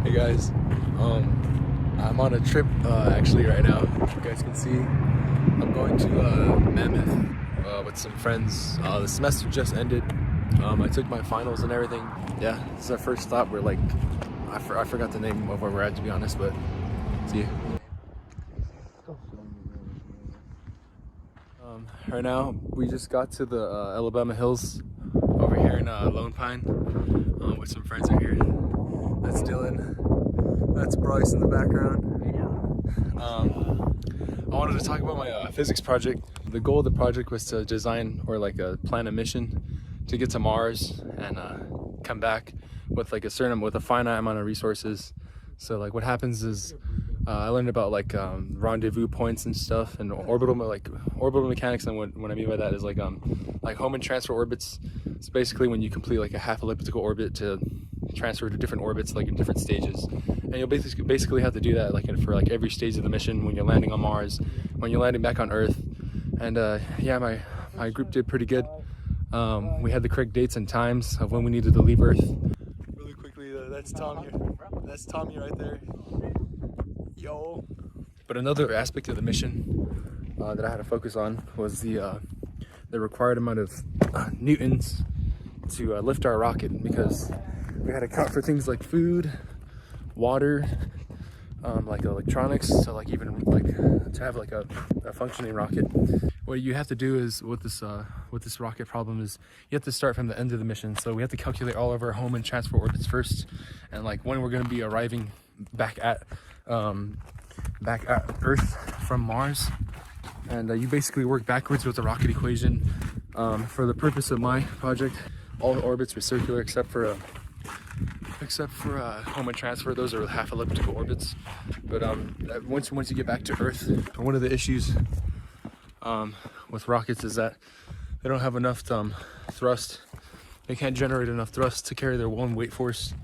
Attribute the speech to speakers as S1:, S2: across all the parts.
S1: Hey guys, I'm on a trip actually right now. If you guys can see, I'm going to Mammoth with some friends. The semester just ended. I took my finals and everything. Yeah, this is our first stop. We're like, I forgot the name of where we're at, to be honest, but see you. Right now, we just got to the Alabama Hills over here in Lone Pine with some friends out here. That's Dylan. That's Bryce in the background. I wanted to talk about my physics project. The goal of the project was to design or plan a mission to get to Mars and come back with like with a finite amount of resources. So like what happens is I learned about rendezvous points and stuff and orbital mechanics, and what I mean by that is like Hohmann transfer orbits. So basically when you complete like a half elliptical orbit to transfer to different orbits like in different stages, and you'll basically have to do that for every stage of the mission when you're landing on Mars, when you're landing back on Earth. And yeah, my group did pretty good. We had the correct dates and times of when we needed to leave Earth. Really quickly, that's Tommy. That's Tommy right there. Yo. But another aspect of the mission that I had to focus on was the required amount of newtons to lift our rocket, because we had to account for things like food, water, like electronics, so even to have a functioning rocket. What you have to do is with this rocket problem is you have to start from the end of the mission. So we have to calculate all of our Hohmann transfer orbits first, and when we're going to be arriving back at Earth from Mars. And you basically work backwards with the rocket equation. For the purpose of my project, all the orbits were circular except for Hohmann transfer. Those are half elliptical orbits. But once you get back to Earth, one of the issues with rockets is that they don't have enough thrust. They can't generate enough thrust to carry their one weight force.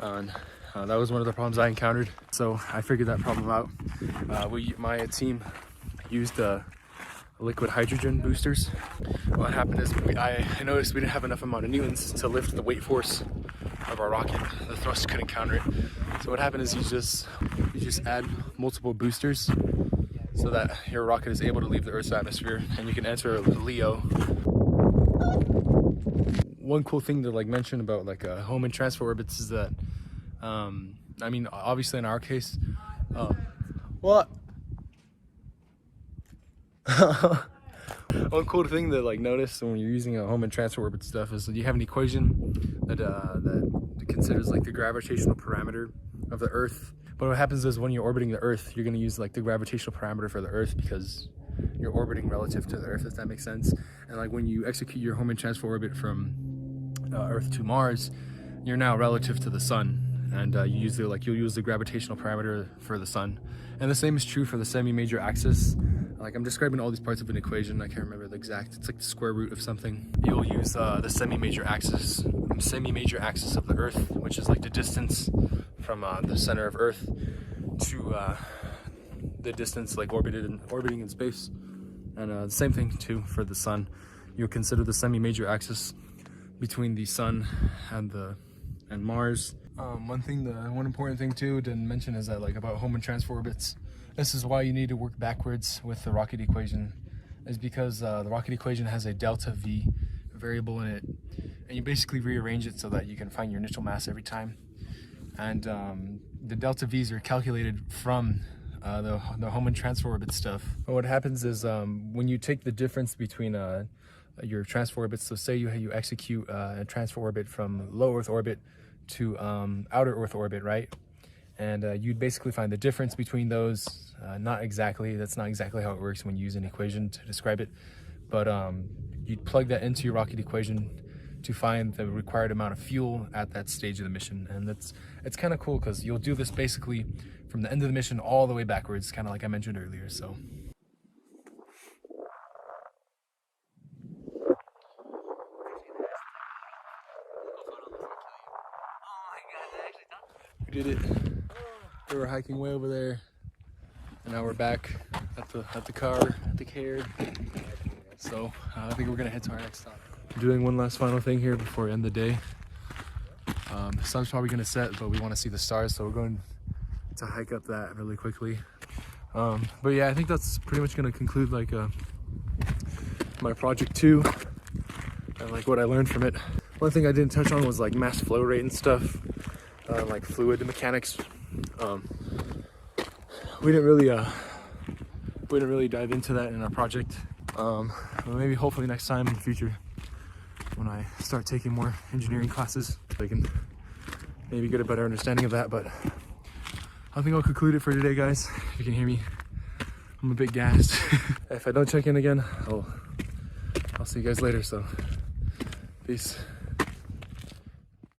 S1: And that was one of the problems I encountered. So I figured that problem out. My team used liquid hydrogen boosters. What happened is I noticed we didn't have enough amount of newtons to lift the weight force of our rocket. The thrust couldn't counter it. So what happened is you just add multiple boosters so that your rocket is able to leave the Earth's atmosphere and you can enter Leo. One cool thing to mention about Hohmann transfer orbits is that I mean, obviously in our case, what? One cool thing to notice when you're using a Hohmann transfer orbit stuff is that you have an equation that considers the gravitational parameter of the Earth. But what happens is when you're orbiting the Earth, you're going to use the gravitational parameter for the Earth because you're orbiting relative to the Earth, if that makes sense. And when you execute your Hohmann transfer orbit from Earth to Mars, you're now relative to the Sun. And you'll use the gravitational parameter for the Sun. And the same is true for the semi-major axis. I'm describing all these parts of an equation. I can't remember the exact. It's the square root of something. You'll use the semi-major axis of the Earth, which is the distance from the center of Earth to the distance orbiting in space. And the same thing too for the Sun. You'll consider the semi-major axis between the Sun and Mars. One important thing too to mention is that about Hohmann transfer orbits. This is why you need to work backwards with the rocket equation, is because the rocket equation has a delta V variable in it, and you basically rearrange it so that you can find your initial mass every time. And the delta V's are calculated from the Hohmann transfer orbit stuff. But what happens is when you take the difference between your transfer orbits, so say you execute a transfer orbit from low Earth orbit to outer Earth orbit, right? And you'd basically find the difference between those. That's not exactly how it works when you use an equation to describe it, but you'd plug that into your rocket equation to find the required amount of fuel at that stage of the mission. And it's kind of cool because you'll do this basically from the end of the mission all the way backwards, kind of like I mentioned earlier. So we did it. We were hiking way over there, and now we're back at the car, at the care. So I think we're gonna head to our next stop. I'm doing one last final thing here before we end the day. The sun's probably gonna set, but we want to see the stars, so we're going to hike up that really quickly. But yeah, I think that's pretty much gonna conclude like my project 2 and like what I learned from it. One thing I didn't touch on was like mass flow rate and stuff, like fluid mechanics. We didn't really dive into that in our project. But maybe hopefully next time in the future when I start taking more engineering classes, I can maybe get a better understanding of that. But I think I'll conclude it for today, guys. If you can hear me, I'm a bit gassed. If I don't check in again, I'll see you guys later. So peace.